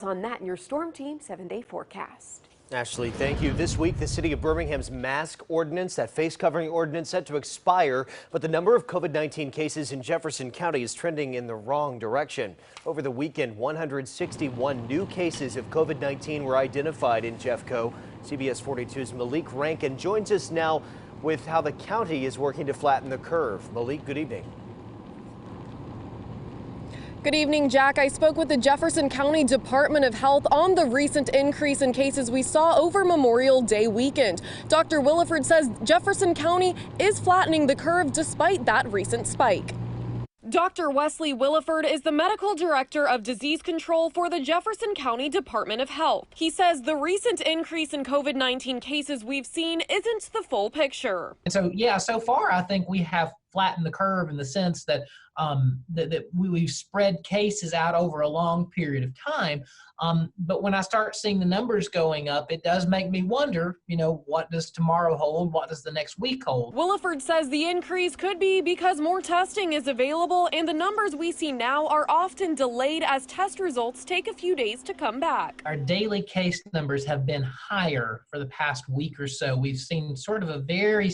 On that in your Storm Team 7-day forecast. Ashley, thank you. This week, the city of Birmingham's mask ordinance, that face covering ordinance, set to expire, but the number of COVID-19 cases in Jefferson County is trending in the wrong direction. Over the weekend, 161 new cases of COVID-19 were identified in Jeffco. CBS 42's Malik Rankin joins us now with how the county is working to flatten the curve. Malik, good evening. Good evening, Jack. I spoke with the Jefferson County Department of Health on the recent increase in cases we saw over Memorial Day weekend. Dr. Williford says Jefferson County is flattening the curve despite that recent spike. Dr. Wesley Williford is the medical director of disease control for the Jefferson County Department of Health. He says the recent increase in COVID-19 cases we've seen isn't the full picture. And so, yeah, so far I think we have flattened the curve in the sense that we've spread cases out over a long period of time. But when I start seeing the numbers going up, it does make me wonder, what does tomorrow hold? What does the next week hold? Williford says the increase could be because more testing is available and the numbers we see now are often delayed as test results take a few days to come back. Our daily case numbers have been higher for the past week or so. We've seen sort of a very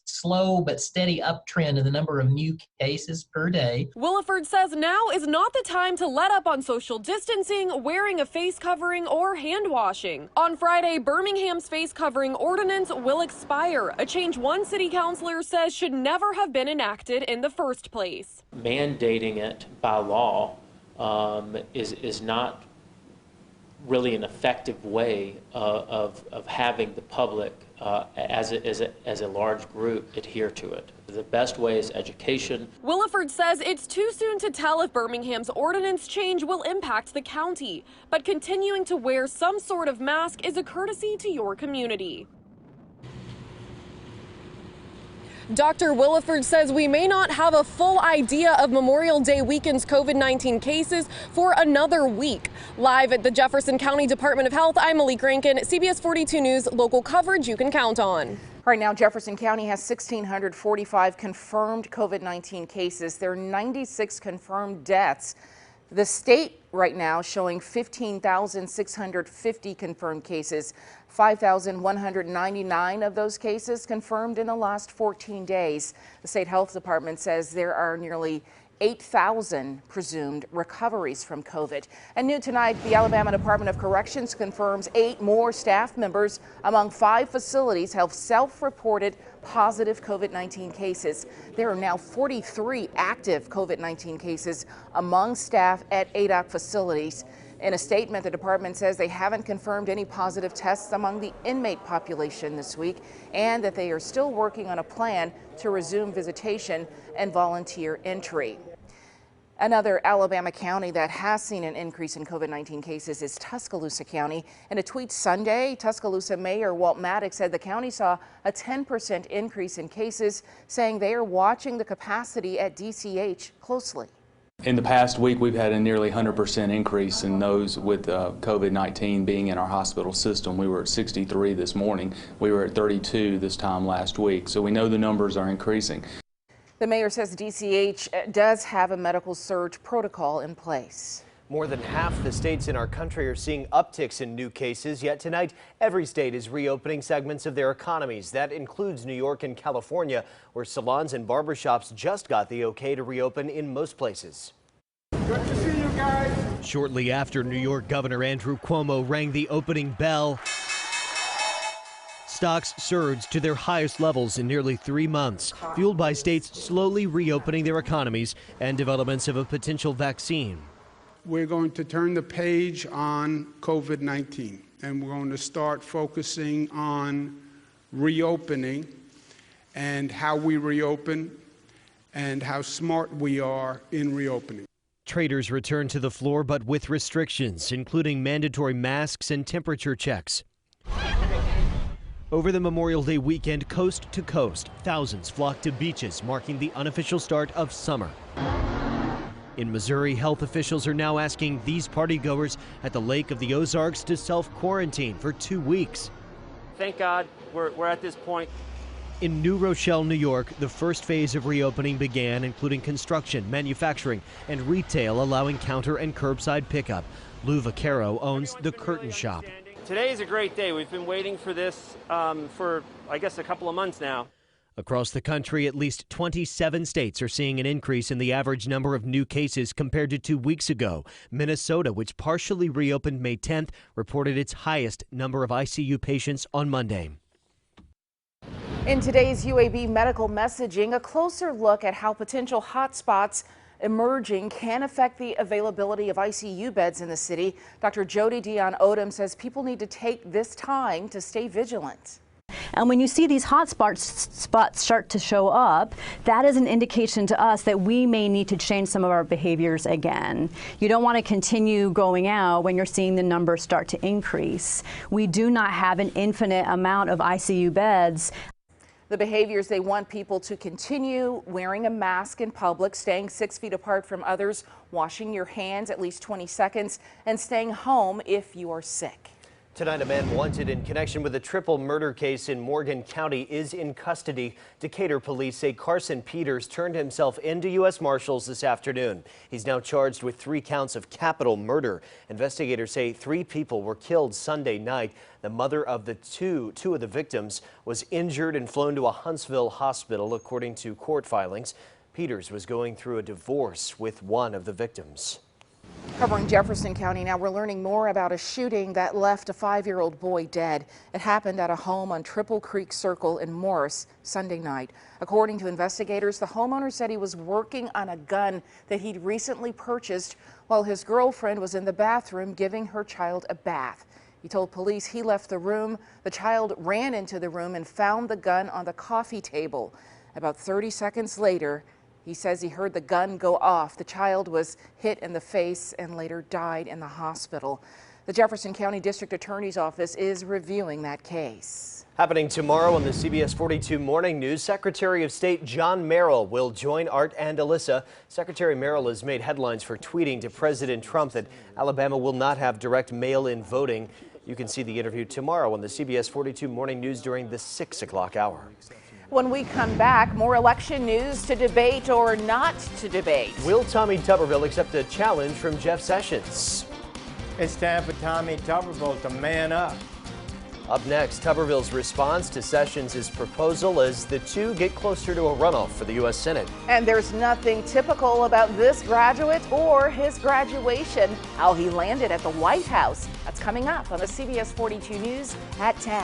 slow but steady uptrend in the number of new cases per day. Williford says now is not the time to let up on social distancing, wearing a face covering, or hand washing. On Friday, Birmingham's face covering ordinance will expire, a change one city councilor says should never have been enacted in the first place. Mandating it by law is not really an effective way of having the public as a large group adhere to it. The best way is education. Williford says it's too soon to tell if Birmingham's ordinance change will impact the county, but continuing to wear some sort of mask is a courtesy to your community. Dr. Williford says we may not have a full idea of Memorial Day weekend's COVID-19 cases for another week. Live at the Jefferson County Department of Health, I'm Malik Rankin, CBS 42 News, local coverage you can count on. Right now, Jefferson County has 1,645 confirmed COVID-19 cases. There are 96 confirmed deaths. The state right now showing 15,650 confirmed cases. 5,199 of those cases confirmed in the last 14 days. The state health department says there are nearly 8,000 presumed recoveries from COVID. And new tonight, the Alabama Department of Corrections confirms 8 more staff members among 5 facilities have self-reported positive COVID-19 cases. There are now 43 active COVID-19 cases among staff at ADOC facilities. In a statement, the department says they haven't confirmed any positive tests among the inmate population this week and that they are still working on a plan to resume visitation and volunteer entry. Another Alabama county that has seen an increase in COVID-19 cases is Tuscaloosa County. In a tweet Sunday, Tuscaloosa Mayor Walt Maddox said the county saw a 10% increase in cases, saying they are watching the capacity at DCH closely. In the past week, we've had a nearly 100% increase in those with COVID-19 being in our hospital system. We were at 63 this morning. We were at 32 this time last week. So we know the numbers are increasing. The mayor says DCH does have a medical surge protocol in place. More than half the states in our country are seeing upticks in new cases, yet tonight every state is reopening segments of their economies. That includes New York and California, where salons and barbershops just got the okay to reopen in most places. Good to see you guys. Shortly after New York Governor Andrew Cuomo rang the opening bell, stocks surged to their highest levels in nearly 3 months, fueled by states slowly reopening their economies and developments of a potential vaccine. We're going to turn the page on COVID-19, and we're going to start focusing on reopening and how we reopen and how smart we are in reopening. Traders return to the floor, but with restrictions, including mandatory masks and temperature checks. Over the Memorial Day weekend, coast to coast, thousands flocked to beaches, marking the unofficial start of summer. In Missouri, health officials are now asking these partygoers at the Lake of the Ozarks to self-quarantine for 2 weeks. Thank God we're at this point. In New Rochelle, New York, the first phase of reopening began, including construction, manufacturing, and retail allowing counter and curbside pickup. Lou Vaccaro owns the Curtain Shop. Today is a great day. We've been waiting for this for, I guess, a couple of months now. Across the country, at least 27 states are seeing an increase in the average number of new cases compared to 2 weeks ago. Minnesota, which partially reopened May 10th, reported its highest number of ICU patients on Monday. In today's UAB medical messaging, a closer look at how potential hotspots emerging can affect the availability of ICU beds in the city. Dr. Jody Dion Odom says people need to take this time to stay vigilant. And when you see these hot spots start to show up, that is an indication to us that we may need to change some of our behaviors again. You don't want to continue going out when you're seeing the numbers start to increase. We do not have an infinite amount of ICU beds. The behaviors they want people to continue: wearing a mask in public, staying 6 feet apart from others, washing your hands at least 20 seconds, and staying home if you are sick. Tonight, a man wanted in connection with a triple murder case in Morgan County is in custody. Decatur police say Carson Peters turned himself into U.S. Marshals this afternoon. He's now charged with 3 counts of capital murder. Investigators say 3 people were killed Sunday night. The mother of the two of the victims was injured and flown to a Huntsville hospital, according to court filings. Peters was going through a divorce with one of the victims. Covering Jefferson County now, we're learning more about a shooting that left a 5-year-old boy dead. It happened at a home on Triple Creek Circle in Morris Sunday night. According to investigators, the homeowner said he was working on a gun that he'd recently purchased while his girlfriend was in the bathroom giving her child a bath. He told police he left the room. The child ran into the room and found the gun on the coffee table. About 30 seconds later, he says he heard the gun go off. The child was hit in the face and later died in the hospital. The Jefferson County District Attorney's Office is reviewing that case. Happening tomorrow on the CBS 42 Morning News, Secretary of State John Merrill will join Art and Alyssa. Secretary Merrill has made headlines for tweeting to President Trump that Alabama will not have direct mail-in voting. You can see the interview tomorrow on the CBS 42 Morning News during the 6 o'clock hour. When we come back, more election news: to debate or not to debate. Will Tommy Tuberville accept a challenge from Jeff Sessions? It's time for Tommy Tuberville to man up. Up next, Tuberville's response to Sessions' proposal as the two get closer to a runoff for the U.S. Senate. And there's nothing typical about this graduate or his graduation, how he landed at the White House. That's coming up on the CBS 42 News at 10.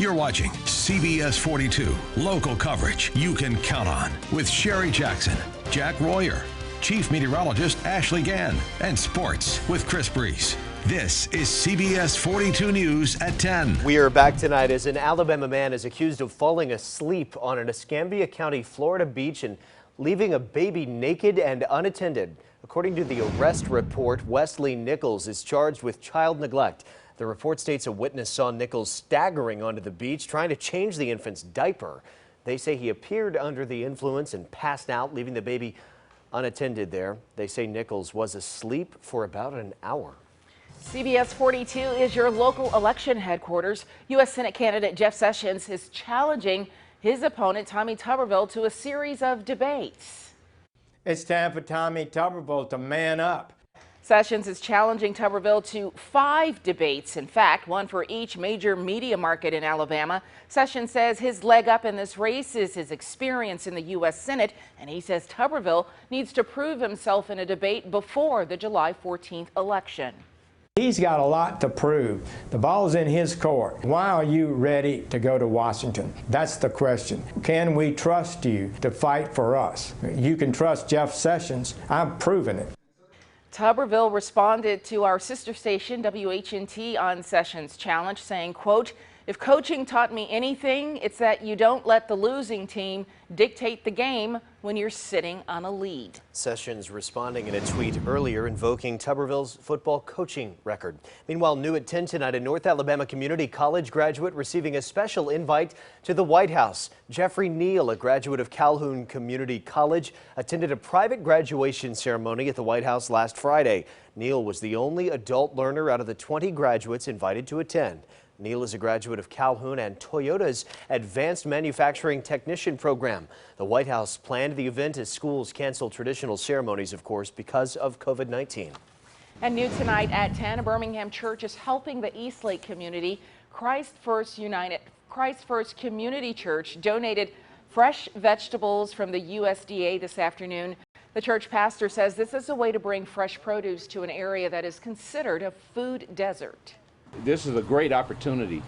You're watching CBS 42, local coverage you can count on with Sherry Jackson, Jack Royer, Chief Meteorologist Ashley Gann, and sports with Chris Brees. This is CBS 42 News at 10. We are back tonight as an Alabama man is accused of falling asleep on an Escambia County, Florida beach and leaving a baby naked and unattended. According to the arrest report, Wesley Nichols is charged with child neglect. The report states a witness saw Nichols staggering onto the beach trying to change the infant's diaper. They say he appeared under the influence and passed out, leaving the baby unattended there. They say Nichols was asleep for about an hour. CBS 42 is your local election headquarters. U.S. Senate candidate Jeff Sessions is challenging his opponent, Tommy Tuberville, to a series of debates. It's time for Tommy Tuberville to man up. Sessions is challenging Tuberville to 5 debates. In fact, one for each major media market in Alabama. Sessions says his leg up in this race is his experience in the U.S. Senate, and he says Tuberville needs to prove himself in a debate before the July 14th election. He's got a lot to prove. The ball's in his court. Why are you ready to go to Washington? That's the question. Can we trust you to fight for us? You can trust Jeff Sessions. I'm proving it. Tuberville responded to our sister station, WHNT, on Sessions' challenge, saying, quote, "If coaching taught me anything, it's that you don't let the losing team dictate the game when you're sitting on a lead." Sessions responding in a tweet earlier invoking Tuberville's football coaching record. Meanwhile, new at 10 tonight, a North Alabama Community College graduate receiving a special invite to the White House. Jeffrey Neal, a graduate of Calhoun Community College, attended a private graduation ceremony at the White House last Friday. Neal was the only adult learner out of the 20 graduates invited to attend. Neal is a graduate of Calhoun and Toyota's Advanced Manufacturing Technician program. The White House planned the event as schools cancel traditional ceremonies, of course, because of COVID-19. And new tonight at 10, a Birmingham church is helping the Eastlake community. Christ First Community Church donated fresh vegetables from the USDA this afternoon. The church pastor says this is a way to bring fresh produce to an area that is considered a food desert. This is a great opportunity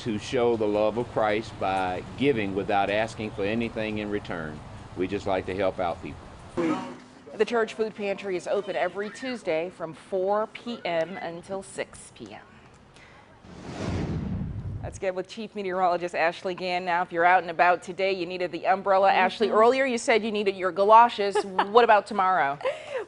to show the love of Christ by giving without asking for anything in return. We just like to help out people. The church food pantry is open every Tuesday from 4 p.m. until 6 p.m. Let's get with Chief Meteorologist Ashley Gann. Now, if you're out and about today, you needed the umbrella. Ashley, earlier you said you needed your galoshes. What about tomorrow?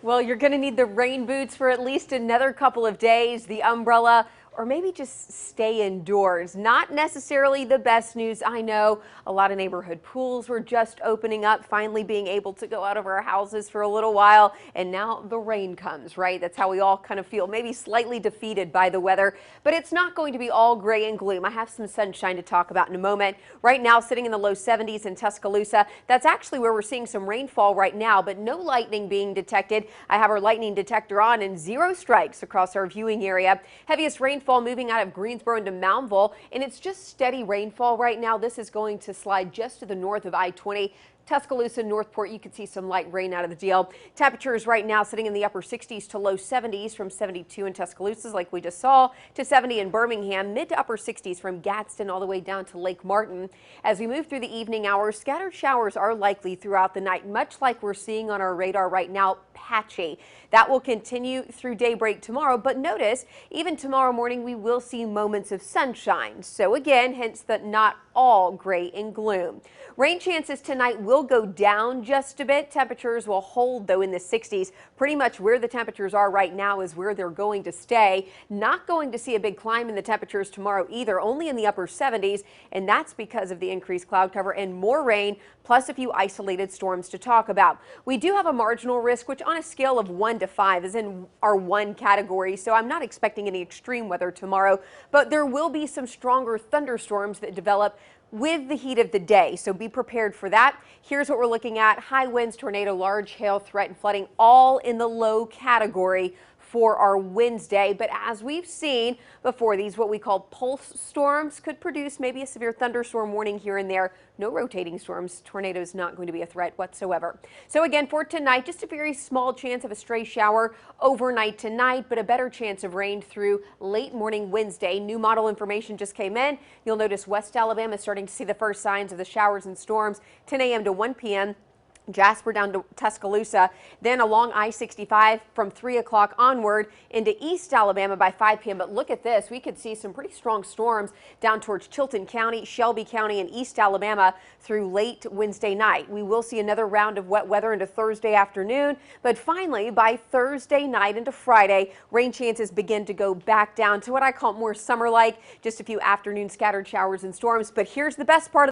Well, you're going to need the rain boots for at least another couple of days, the umbrella, or maybe just stay indoors. Not necessarily the best news. I know a lot of neighborhood pools were just opening up, finally being able to go out of our houses for a little while, and now the rain comes, right? That's how we all kind of feel, maybe slightly defeated by the weather, but it's not going to be all gray and gloom. I have some sunshine to talk about in a moment. Right now, sitting in the low 70s in Tuscaloosa, that's actually where we're seeing some rainfall right now, but no lightning being detected. I have our lightning detector on and 0 strikes across our viewing area. Heaviest rainfall moving out of Greensboro into Moundville, and it's just steady rainfall right now. This is going to slide just to the north of I-20. Tuscaloosa, Northport, you can see some light rain out of the deal. Temperatures right now sitting in the upper 60s to low 70s, from 72 in Tuscaloosa, like we just saw, to 70 in Birmingham, mid to upper 60s from Gadsden all the way down to Lake Martin. As we move through the evening hours, scattered showers are likely throughout the night, much like we're seeing on our radar right now, patchy. That will continue through daybreak tomorrow, but notice even tomorrow morning we will see moments of sunshine. So again, hence the not all gray and gloom. Rain chances tonight will go down just a bit. Temperatures will hold, though, in the 60s. Pretty much where the temperatures are right now is where they're going to stay. Not going to see a big climb in the temperatures tomorrow either, only in the upper 70s, and that's because of the increased cloud cover and more rain, plus a few isolated storms to talk about. We do have a marginal risk, which on a scale of 1 to 5 is in our 1 category, so I'm not expecting any extreme weather tomorrow, but there will be some stronger thunderstorms that develop with the heat of the day, so be prepared for that. Here's what we're looking at: high winds, tornado, large hail, threat, and flooding, all in the low category for our Wednesday. But as we've seen before, these what we call pulse storms could produce maybe a severe thunderstorm warning here and there. No rotating storms. Tornadoes not going to be a threat whatsoever. So again, for tonight, just a very small chance of a stray shower overnight tonight, but a better chance of rain through late morning Wednesday. New model information just came in. You'll notice West Alabama is starting to see the first signs of the showers and storms 10 a.m. to 1 p.m. Jasper down to Tuscaloosa, then along I-65 from 3 o'clock onward into East Alabama by 5 p.m. But look at this. We could see some pretty strong storms down towards Chilton County, Shelby County, and East Alabama through late Wednesday night. We will see another round of wet weather into Thursday afternoon, but finally by Thursday night into Friday, rain chances begin to go back down to what I call more summer-like, just a few afternoon scattered showers and storms. But here's the best part of